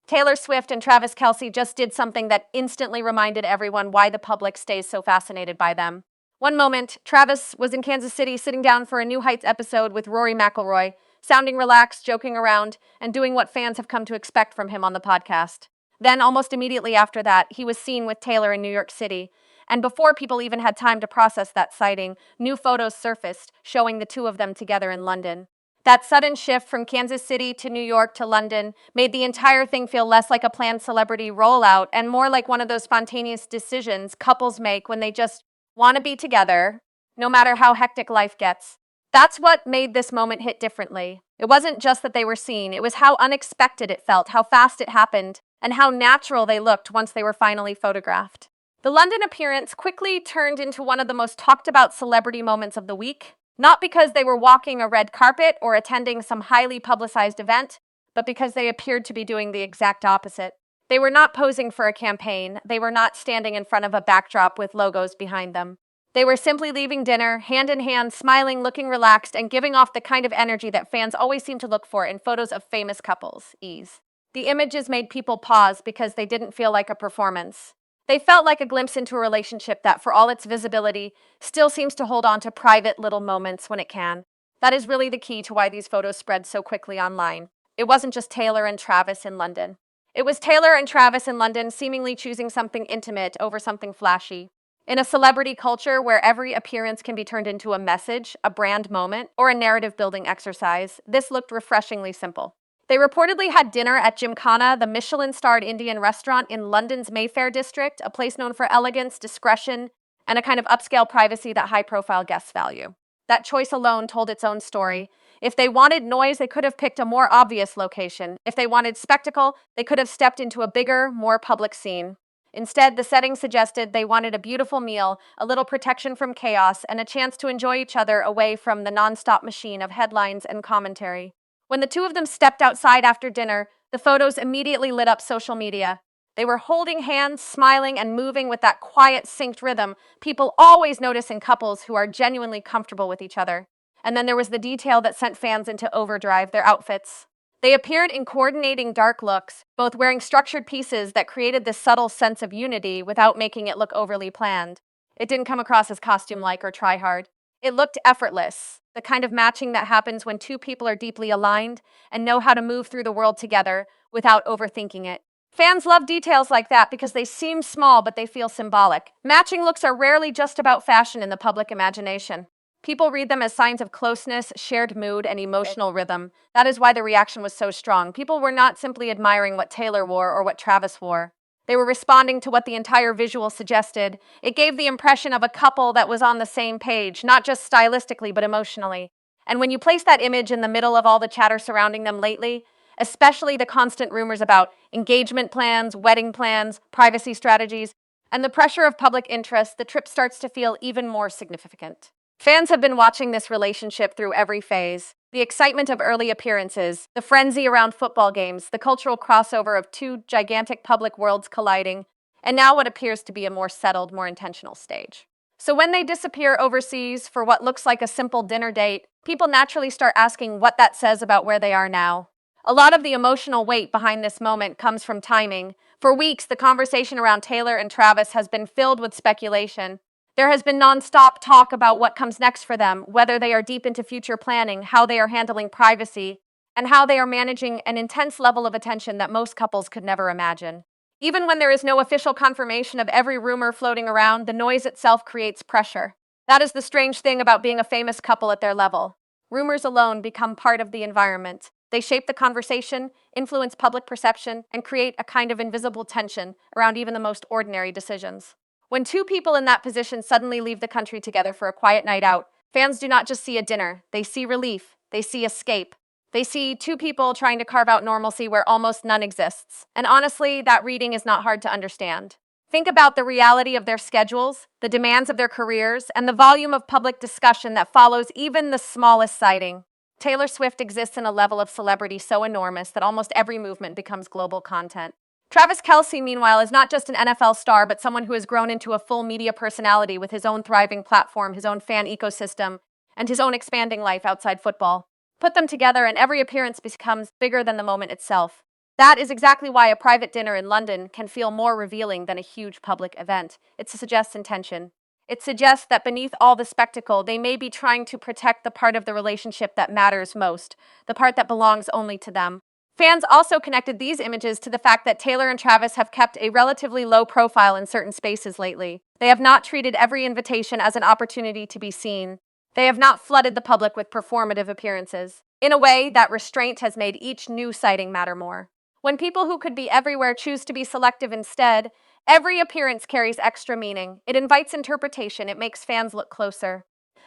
Taylor Swift and Travis Kelce just did something that instantly reminded everyone why the public stays so fascinated by them. One moment, Travis was in Kansas City sitting down for a New Heights episode with Rory McIlroy, sounding relaxed, joking around, and doing what fans have come to expect from him on the podcast. Then, almost immediately after that, he was seen with Taylor in New York City. And before people even had time to process that sighting, new photos surfaced showing the two of them together in London. That sudden shift from Kansas City to New York to London made the entire thing feel less like a planned celebrity rollout and more like one of those spontaneous decisions couples make when they just want to be together, no matter how hectic life gets. That's what made this moment hit differently. It wasn't just that they were seen, it was how unexpected it felt, how fast it happened, and how natural they looked once they were finally photographed. The London appearance quickly turned into one of the most talked about celebrity moments of the week, not because they were walking a red carpet or attending some highly publicized event, but because they appeared to be doing the exact opposite. They were not posing for a campaign. They were not standing in front of a backdrop with logos behind them. They were simply leaving dinner, hand in hand, smiling, looking relaxed, and giving off the kind of energy that fans always seem to look for in photos of famous couples, ease. The images made people pause because they didn't feel like a performance. They felt like a glimpse into a relationship that, for all its visibility, still seems to hold on to private little moments when it can. That is really the key to why these photos spread so quickly online. It wasn't just Taylor and Travis in London. It was Taylor and Travis in London seemingly choosing something intimate over something flashy. In a celebrity culture where every appearance can be turned into a message, a brand moment, or a narrative-building exercise, this looked refreshingly simple. They reportedly had dinner at Gymkhana, the Michelin-starred Indian restaurant in London's Mayfair district, a place known for elegance, discretion, and a kind of upscale privacy that high-profile guests value. That choice alone told its own story. If they wanted noise, they could have picked a more obvious location. If they wanted spectacle, they could have stepped into a bigger, more public scene. Instead, the setting suggested they wanted a beautiful meal, a little protection from chaos, and a chance to enjoy each other away from the nonstop machine of headlines and commentary. When the two of them stepped outside after dinner, the photos immediately lit up social media. They were holding hands, smiling, and moving with that quiet, synced rhythm people always notice in couples who are genuinely comfortable with each other. And then there was the detail that sent fans into overdrive, their outfits. They appeared in coordinating dark looks, both wearing structured pieces that created this subtle sense of unity without making it look overly planned. It didn't come across as costume-like or try-hard. It looked effortless, the kind of matching that happens when two people are deeply aligned and know how to move through the world together without overthinking it. Fans love details like that because they seem small but they feel symbolic. Matching looks are rarely just about fashion in the public imagination. People read them as signs of closeness, shared mood, and emotional rhythm. That is why the reaction was so strong. People were not simply admiring what Taylor wore or what Travis wore. They were responding to what the entire visual suggested. It gave the impression of a couple that was on the same page, not just stylistically, but emotionally. And when you place that image in the middle of all the chatter surrounding them lately, especially the constant rumors about engagement plans, wedding plans, privacy strategies, and the pressure of public interest, the trip starts to feel even more significant. Fans have been watching this relationship through every phase. The excitement of early appearances, the frenzy around football games, the cultural crossover of two gigantic public worlds colliding, and now what appears to be a more settled, more intentional stage. So when they disappear overseas for what looks like a simple dinner date, people naturally start asking what that says about where they are now. A lot of the emotional weight behind this moment comes from timing. For weeks, the conversation around Taylor and Travis has been filled with speculation. There has been nonstop talk about what comes next for them, whether they are deep into future planning, how they are handling privacy, and how they are managing an intense level of attention that most couples could never imagine. Even when there is no official confirmation of every rumor floating around, the noise itself creates pressure. That is the strange thing about being a famous couple at their level. Rumors alone become part of the environment. They shape the conversation, influence public perception, and create a kind of invisible tension around even the most ordinary decisions. When two people in that position suddenly leave the country together for a quiet night out, fans do not just see a dinner, they see relief, they see escape. They see two people trying to carve out normalcy where almost none exists. And honestly, that reading is not hard to understand. Think about the reality of their schedules, the demands of their careers, and the volume of public discussion that follows even the smallest sighting. Taylor Swift exists in a level of celebrity so enormous that almost every movement becomes global content. Travis Kelce, meanwhile, is not just an NFL star, but someone who has grown into a full media personality with his own thriving platform, his own fan ecosystem, and his own expanding life outside football. Put them together and every appearance becomes bigger than the moment itself. That is exactly why a private dinner in London can feel more revealing than a huge public event. It suggests intention. It suggests that beneath all the spectacle, they may be trying to protect the part of the relationship that matters most, the part that belongs only to them. Fans also connected these images to the fact that Taylor and Travis have kept a relatively low profile in certain spaces lately. They have not treated every invitation as an opportunity to be seen. They have not flooded the public with performative appearances. In a way, that restraint has made each new sighting matter more. When people who could be everywhere choose to be selective instead, every appearance carries extra meaning. It invites interpretation, it makes fans look closer.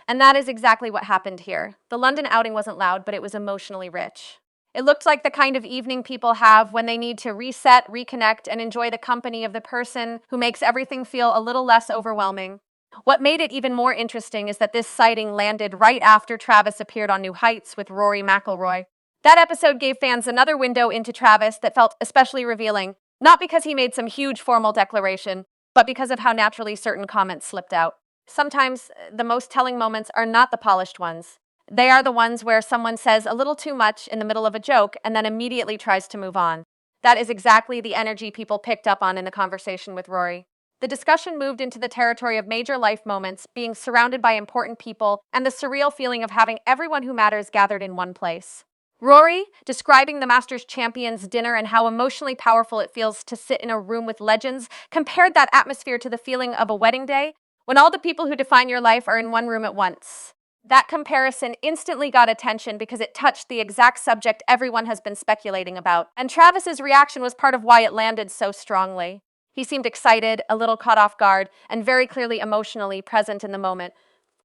And that is exactly what happened here. The London outing wasn't loud, but it was emotionally rich. It looked like the kind of evening people have when they need to reset, reconnect, and enjoy the company of the person who makes everything feel a little less overwhelming. What made it even more interesting is that this sighting landed right after Travis appeared on New Heights with Rory McIlroy. That episode gave fans another window into Travis that felt especially revealing, not because he made some huge formal declaration, but because of how naturally certain comments slipped out. Sometimes, the most telling moments are not the polished ones. They are the ones where someone says a little too much in the middle of a joke and then immediately tries to move on. That is exactly the energy people picked up on in the conversation with Rory. The discussion moved into the territory of major life moments, being surrounded by important people, and the surreal feeling of having everyone who matters gathered in one place. Rory, describing the Masters Champions dinner and how emotionally powerful it feels to sit in a room with legends, compared that atmosphere to the feeling of a wedding day, when all the people who define your life are in one room at once. That comparison instantly got attention because it touched the exact subject everyone has been speculating about, and Travis's reaction was part of why it landed so strongly. He seemed excited, a little caught off guard, and very clearly emotionally present in the moment.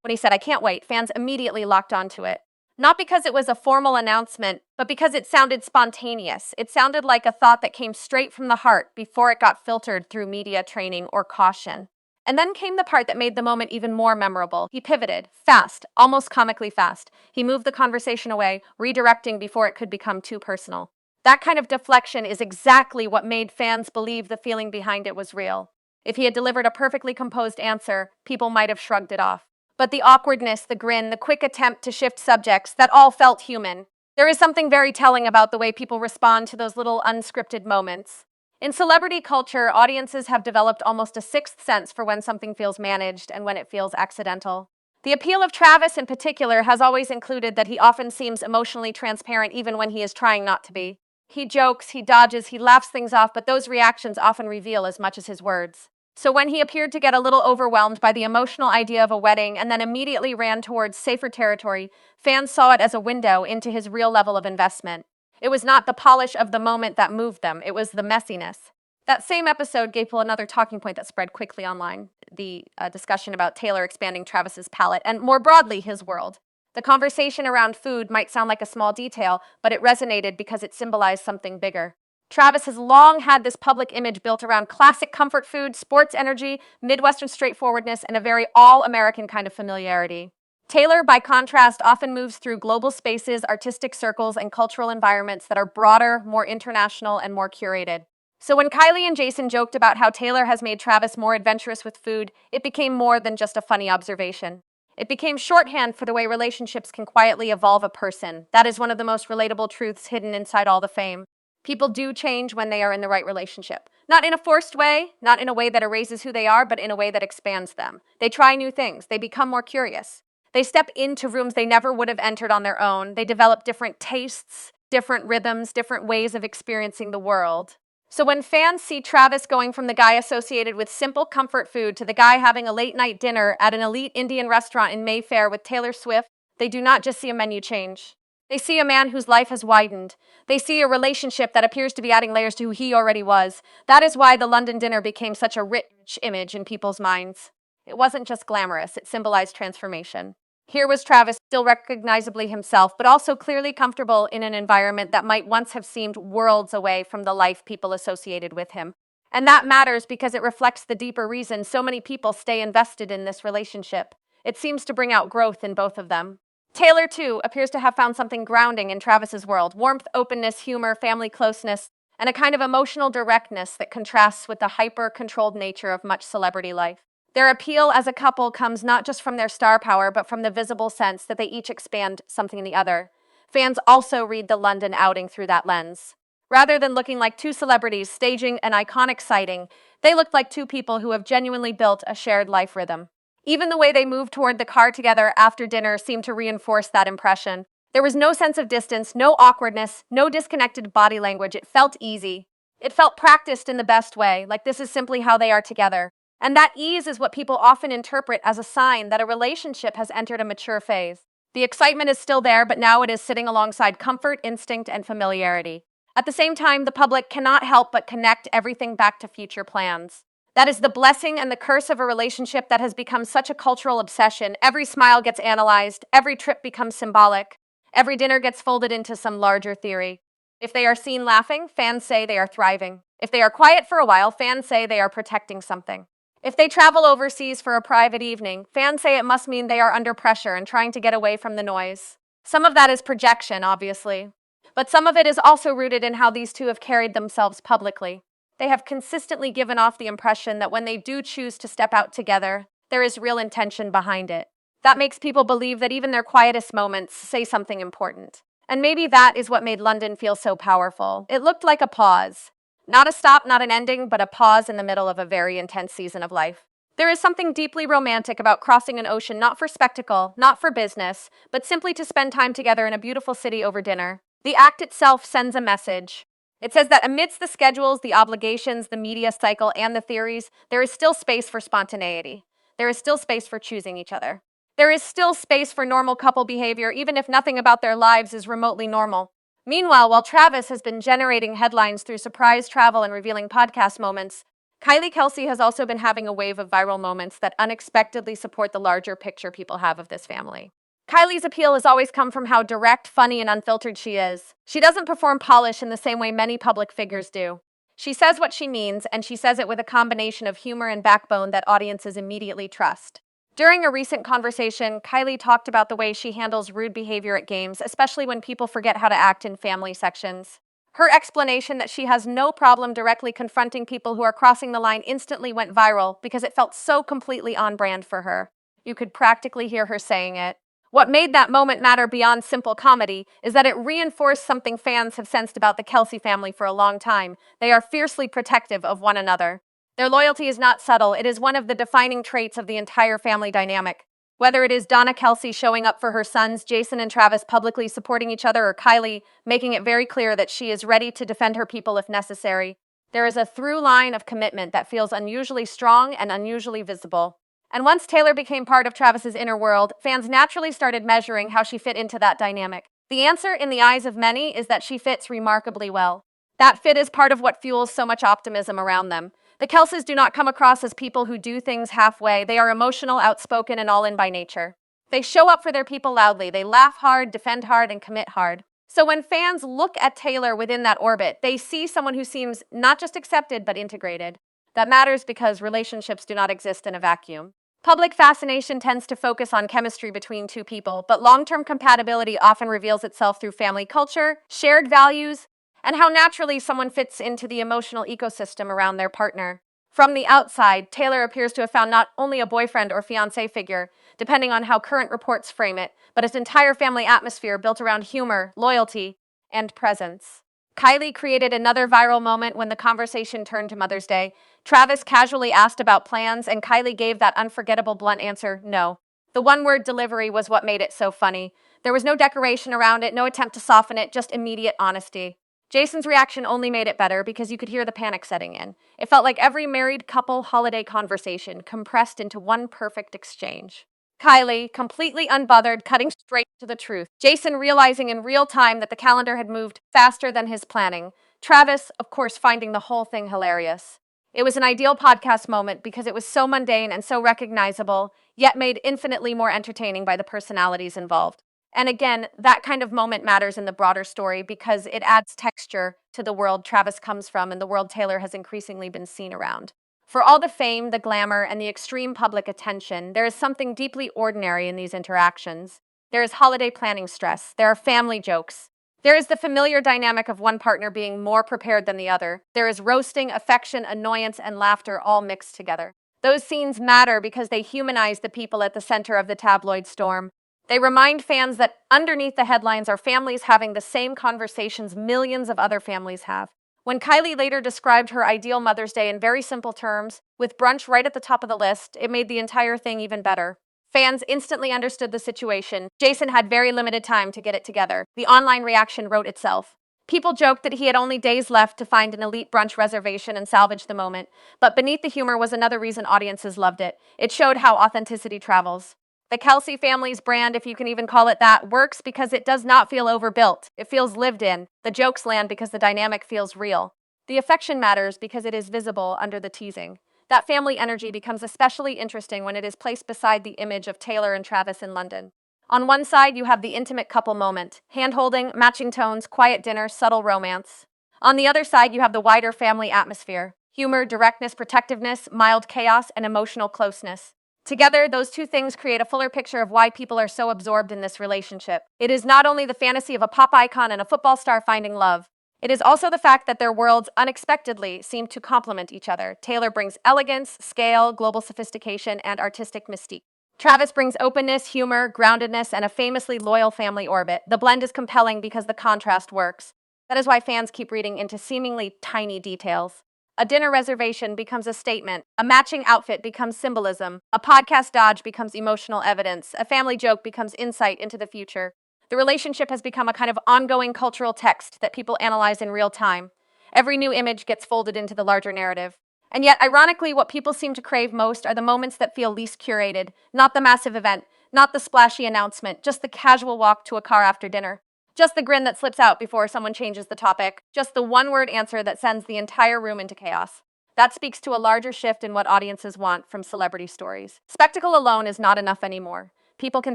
When he said, "I can't wait," fans immediately locked onto it. Not because it was a formal announcement, but because it sounded spontaneous. It sounded like a thought that came straight from the heart before it got filtered through media training or caution. And then came the part that made the moment even more memorable. He pivoted, fast, almost comically fast. He moved the conversation away, redirecting before it could become too personal. That kind of deflection is exactly what made fans believe the feeling behind it was real. If he had delivered a perfectly composed answer, people might have shrugged it off. But the awkwardness, the grin, the quick attempt to shift subjects, that all felt human. There is something very telling about the way people respond to those little unscripted moments. In celebrity culture, audiences have developed almost a sixth sense for when something feels managed and when it feels accidental. The appeal of Travis in particular has always included that he often seems emotionally transparent even when he is trying not to be. He jokes, he dodges, he laughs things off, but those reactions often reveal as much as his words. So when he appeared to get a little overwhelmed by the emotional idea of a wedding and then immediately ran towards safer territory, fans saw it as a window into his real level of investment. It was not the polish of the moment that moved them, it was the messiness. That same episode gave people another talking point that spread quickly online, the discussion about Taylor expanding Travis's palette and, more broadly, his world. The conversation around food might sound like a small detail, but it resonated because it symbolized something bigger. Travis has long had this public image built around classic comfort food, sports energy, Midwestern straightforwardness, and a very all-American kind of familiarity. Taylor, by contrast, often moves through global spaces, artistic circles, and cultural environments that are broader, more international, and more curated. So when Kylie and Jason joked about how Taylor has made Travis more adventurous with food, it became more than just a funny observation. It became shorthand for the way relationships can quietly evolve a person. That is one of the most relatable truths hidden inside all the fame. People do change when they are in the right relationship. Not in a forced way, not in a way that erases who they are, but in a way that expands them. They try new things. They become more curious. They step into rooms they never would have entered on their own. They develop different tastes, different rhythms, different ways of experiencing the world. So when fans see Travis going from the guy associated with simple comfort food to the guy having a late-night dinner at an elite Indian restaurant in Mayfair with Taylor Swift, they do not just see a menu change. They see a man whose life has widened. They see a relationship that appears to be adding layers to who he already was. That is why the London dinner became such a rich image in people's minds. It wasn't just glamorous, it symbolized transformation. Here was Travis, still recognizably himself, but also clearly comfortable in an environment that might once have seemed worlds away from the life people associated with him. And that matters because it reflects the deeper reason so many people stay invested in this relationship. It seems to bring out growth in both of them. Taylor, too, appears to have found something grounding in Travis's world: warmth, openness, humor, family closeness, and a kind of emotional directness that contrasts with the hyper-controlled nature of much celebrity life. Their appeal as a couple comes not just from their star power, but from the visible sense that they each expand something in the other. Fans also read the London outing through that lens. Rather than looking like two celebrities staging an iconic sighting, they looked like two people who have genuinely built a shared life rhythm. Even the way they moved toward the car together after dinner seemed to reinforce that impression. There was no sense of distance, no awkwardness, no disconnected body language. It felt easy. It felt practiced in the best way, like this is simply how they are together. And that ease is what people often interpret as a sign that a relationship has entered a mature phase. The excitement is still there, but now it is sitting alongside comfort, instinct, and familiarity. At the same time, the public cannot help but connect everything back to future plans. That is the blessing and the curse of a relationship that has become such a cultural obsession. Every smile gets analyzed, every trip becomes symbolic, every dinner gets folded into some larger theory. If they are seen laughing, fans say they are thriving. If they are quiet for a while, fans say they are protecting something. If they travel overseas for a private evening, fans say it must mean they are under pressure and trying to get away from the noise. Some of that is projection, obviously. But some of it is also rooted in how these two have carried themselves publicly. They have consistently given off the impression that when they do choose to step out together, there is real intention behind it. That makes people believe that even their quietest moments say something important. And maybe that is what made London feel so powerful. It looked like a pause. Not a stop, not an ending, but a pause in the middle of a very intense season of life. There is something deeply romantic about crossing an ocean not for spectacle, not for business, but simply to spend time together in a beautiful city over dinner. The act itself sends a message. It says that amidst the schedules, the obligations, the media cycle, and the theories, there is still space for spontaneity. There is still space for choosing each other. There is still space for normal couple behavior, even if nothing about their lives is remotely normal. Meanwhile, while Travis has been generating headlines through surprise travel and revealing podcast moments, Kelce has also been having a wave of viral moments that unexpectedly support the larger picture people have of this family. Kylie's appeal has always come from how direct, funny, and unfiltered she is. She doesn't perform polish in the same way many public figures do. She says what she means, and she says it with a combination of humor and backbone that audiences immediately trust. During a recent conversation, Kylie talked about the way she handles rude behavior at games, especially when people forget how to act in family sections. Her explanation that she has no problem directly confronting people who are crossing the line instantly went viral because it felt so completely on brand for her. You could practically hear her saying it. What made that moment matter beyond simple comedy is that it reinforced something fans have sensed about the Kelce family for a long time. They are fiercely protective of one another. Their loyalty is not subtle, it is one of the defining traits of the entire family dynamic. Whether it is Donna Kelce showing up for her sons, Jason and Travis publicly supporting each other, or Kylie making it very clear that she is ready to defend her people if necessary, there is a through line of commitment that feels unusually strong and unusually visible. And once Taylor became part of Travis's inner world, fans naturally started measuring how she fit into that dynamic. The answer, in the eyes of many, is that she fits remarkably well. That fit is part of what fuels so much optimism around them. The Kelces do not come across as people who do things halfway. They are emotional, outspoken, and all in by nature. They show up for their people loudly. They laugh hard, defend hard, and commit hard. So when fans look at Taylor within that orbit, they see someone who seems not just accepted, but integrated. That matters because relationships do not exist in a vacuum. Public fascination tends to focus on chemistry between two people, but long-term compatibility often reveals itself through family culture, shared values, and how naturally someone fits into the emotional ecosystem around their partner. From the outside, Taylor appears to have found not only a boyfriend or fiancé figure, depending on how current reports frame it, but its entire family atmosphere built around humor, loyalty, and presence. Kylie created another viral moment when the conversation turned to Mother's Day. Travis casually asked about plans, and Kylie gave that unforgettable blunt answer, no. The one-word delivery was what made it so funny. There was no decoration around it, no attempt to soften it, just immediate honesty. Jason's reaction only made it better because you could hear the panic setting in. It felt like every married couple holiday conversation compressed into one perfect exchange. Kylie, completely unbothered, cutting straight to the truth. Jason realizing in real time that the calendar had moved faster than his planning. Travis, of course, finding the whole thing hilarious. It was an ideal podcast moment because it was so mundane and so recognizable, yet made infinitely more entertaining by the personalities involved. And again, that kind of moment matters in the broader story because it adds texture to the world Travis comes from and the world Taylor has increasingly been seen around. For all the fame, the glamour, and the extreme public attention, there is something deeply ordinary in these interactions. There is holiday planning stress. There are family jokes. There is the familiar dynamic of one partner being more prepared than the other. There is roasting, affection, annoyance, and laughter all mixed together. Those scenes matter because they humanize the people at the center of the tabloid storm. They remind fans that underneath the headlines are families having the same conversations millions of other families have. When Kylie later described her ideal Mother's Day in very simple terms, with brunch right at the top of the list, it made the entire thing even better. Fans instantly understood the situation. Jason had very limited time to get it together. The online reaction wrote itself. People joked that he had only days left to find an elite brunch reservation and salvage the moment, but beneath the humor was another reason audiences loved it. It showed how authenticity travels. The Kelce family's brand, if you can even call it that, works because it does not feel overbuilt. It feels lived in. The jokes land because the dynamic feels real. The affection matters because it is visible under the teasing. That family energy becomes especially interesting when it is placed beside the image of Taylor and Travis in London. On one side, you have the intimate couple moment, hand-holding, matching tones, quiet dinner, subtle romance. On the other side, you have the wider family atmosphere, humor, directness, protectiveness, mild chaos, and emotional closeness. Together, those two things create a fuller picture of why people are so absorbed in this relationship. It is not only the fantasy of a pop icon and a football star finding love, it is also the fact that their worlds unexpectedly seem to complement each other. Taylor brings elegance, scale, global sophistication, and artistic mystique. Travis brings openness, humor, groundedness, and a famously loyal family orbit. The blend is compelling because the contrast works. That is why fans keep reading into seemingly tiny details. A dinner reservation becomes a statement. A matching outfit becomes symbolism. A podcast dodge becomes emotional evidence. A family joke becomes insight into the future. The relationship has become a kind of ongoing cultural text that people analyze in real time. Every new image gets folded into the larger narrative. And yet, ironically, what people seem to crave most are the moments that feel least curated, not the massive event, not the splashy announcement, just the casual walk to a car after dinner. Just the grin that slips out before someone changes the topic. Just the one-word answer that sends the entire room into chaos. That speaks to a larger shift in what audiences want from celebrity stories. Spectacle alone is not enough anymore. People can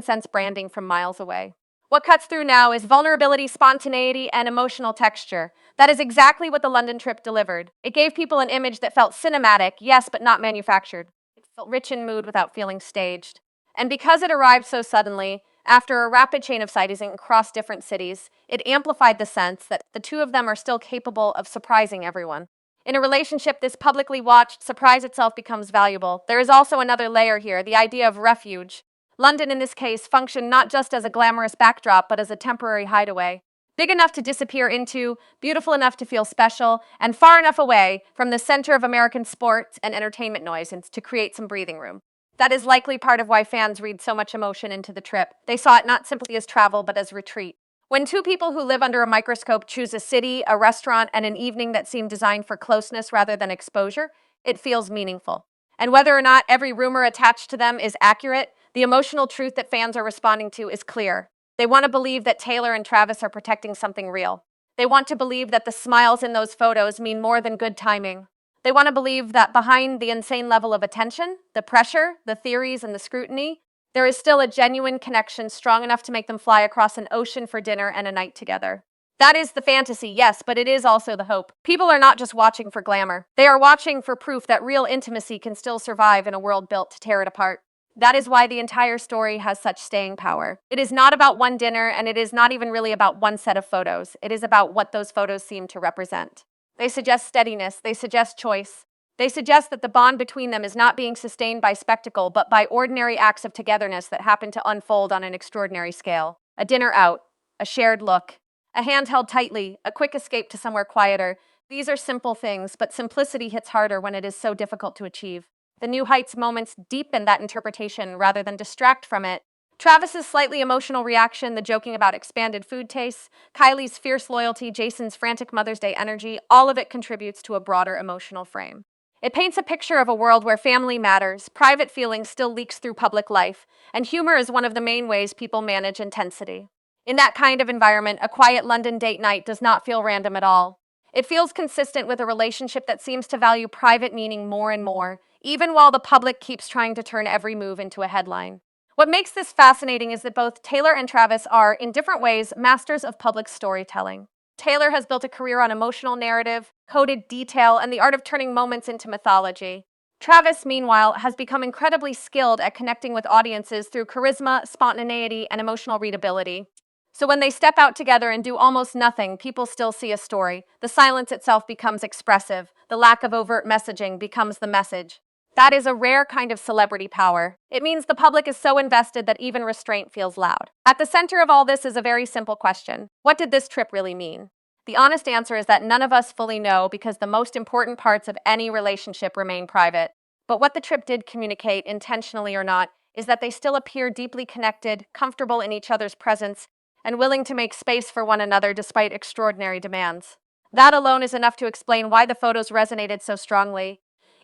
sense branding from miles away. What cuts through now is vulnerability, spontaneity, and emotional texture. That is exactly what the London trip delivered. It gave people an image that felt cinematic, yes, but not manufactured. It felt rich in mood without feeling staged. And because it arrived so suddenly, after a rapid chain of sightings across different cities, it amplified the sense that the two of them are still capable of surprising everyone. In a relationship this publicly watched, surprise itself becomes valuable. There is also another layer here, the idea of refuge. London, in this case, functioned not just as a glamorous backdrop, but as a temporary hideaway. Big enough to disappear into, beautiful enough to feel special, and far enough away from the center of American sports and entertainment noise to create some breathing room. That is likely part of why fans read so much emotion into the trip. They saw it not simply as travel, but as retreat. When two people who live under a microscope choose a city, a restaurant, and an evening that seem designed for closeness rather than exposure, it feels meaningful. And whether or not every rumor attached to them is accurate, the emotional truth that fans are responding to is clear. They want to believe that Taylor and Travis are protecting something real. They want to believe that the smiles in those photos mean more than good timing. They want to believe that behind the insane level of attention, the pressure, the theories, and the scrutiny, there is still a genuine connection strong enough to make them fly across an ocean for dinner and a night together. That is the fantasy, yes, but it is also the hope. People are not just watching for glamour. They are watching for proof that real intimacy can still survive in a world built to tear it apart. That is why the entire story has such staying power. It is not about one dinner, and it is not even really about one set of photos. It is about what those photos seem to represent. They suggest steadiness, they suggest choice. They suggest that the bond between them is not being sustained by spectacle, but by ordinary acts of togetherness that happen to unfold on an extraordinary scale. A dinner out, a shared look, a hand held tightly, a quick escape to somewhere quieter. These are simple things, but simplicity hits harder when it is so difficult to achieve. The New Heights moments deepen that interpretation rather than distract from it. Travis's slightly emotional reaction, the joking about expanded food tastes, Kylie's fierce loyalty, Jason's frantic Mother's Day energy, all of it contributes to a broader emotional frame. It paints a picture of a world where family matters, private feeling still leaks through public life, and humor is one of the main ways people manage intensity. In that kind of environment, a quiet London date night does not feel random at all. It feels consistent with a relationship that seems to value private meaning more and more, even while the public keeps trying to turn every move into a headline. What makes this fascinating is that both Taylor and Travis are, in different ways, masters of public storytelling. Taylor has built a career on emotional narrative, coded detail, and the art of turning moments into mythology. Travis, meanwhile, has become incredibly skilled at connecting with audiences through charisma, spontaneity, and emotional readability. So when they step out together and do almost nothing, people still see a story. The silence itself becomes expressive. The lack of overt messaging becomes the message. That is a rare kind of celebrity power. It means the public is so invested that even restraint feels loud. At the center of all this is a very simple question. What did this trip really mean? The honest answer is that none of us fully know because the most important parts of any relationship remain private. But what the trip did communicate, intentionally or not, is that they still appear deeply connected, comfortable in each other's presence, and willing to make space for one another despite extraordinary demands. That alone is enough to explain why the photos resonated so strongly.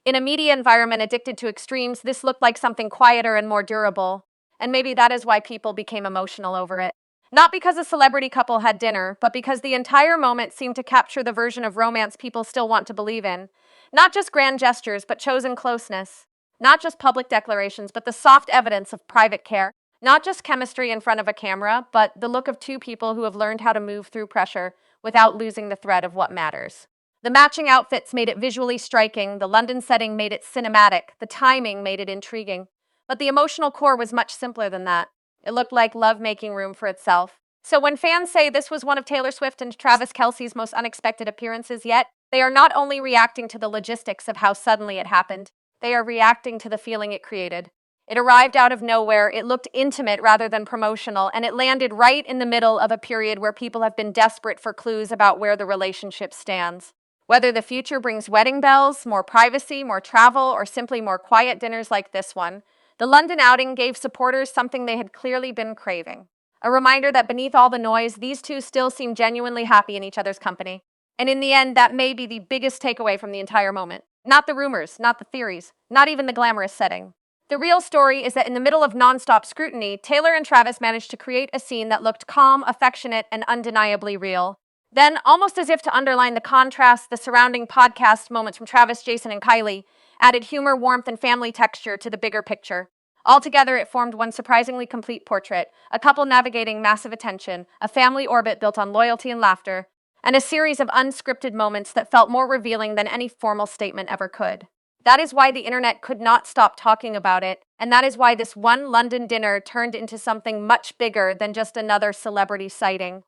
In a media environment addicted to extremes, this looked like something quieter and more durable, and maybe that is why people became emotional over it. Not because a celebrity couple had dinner, but because the entire moment seemed to capture the version of romance people still want to believe in. Not just grand gestures, but chosen closeness. Not just public declarations, but the soft evidence of private care. Not just chemistry in front of a camera, but the look of two people who have learned how to move through pressure without losing the thread of what matters. The matching outfits made it visually striking, the London setting made it cinematic, the timing made it intriguing. But the emotional core was much simpler than that. It looked like love making room for itself. So when fans say this was one of Taylor Swift and Travis Kelce's most unexpected appearances yet, they are not only reacting to the logistics of how suddenly it happened, they are reacting to the feeling it created. It arrived out of nowhere, it looked intimate rather than promotional, and it landed right in the middle of a period where people have been desperate for clues about where the relationship stands. Whether the future brings wedding bells, more privacy, more travel, or simply more quiet dinners like this one, the London outing gave supporters something they had clearly been craving. A reminder that beneath all the noise, these two still seem genuinely happy in each other's company. And in the end, that may be the biggest takeaway from the entire moment. Not the rumors, not the theories, not even the glamorous setting. The real story is that in the middle of nonstop scrutiny, Taylor and Travis managed to create a scene that looked calm, affectionate, and undeniably real. Then, almost as if to underline the contrast, the surrounding podcast moments from Travis, Jason, and Kylie added humor, warmth, and family texture to the bigger picture. Altogether, it formed one surprisingly complete portrait, a couple navigating massive attention, a family orbit built on loyalty and laughter, and a series of unscripted moments that felt more revealing than any formal statement ever could. That is why the internet could not stop talking about it, and that is why this one London dinner turned into something much bigger than just another celebrity sighting.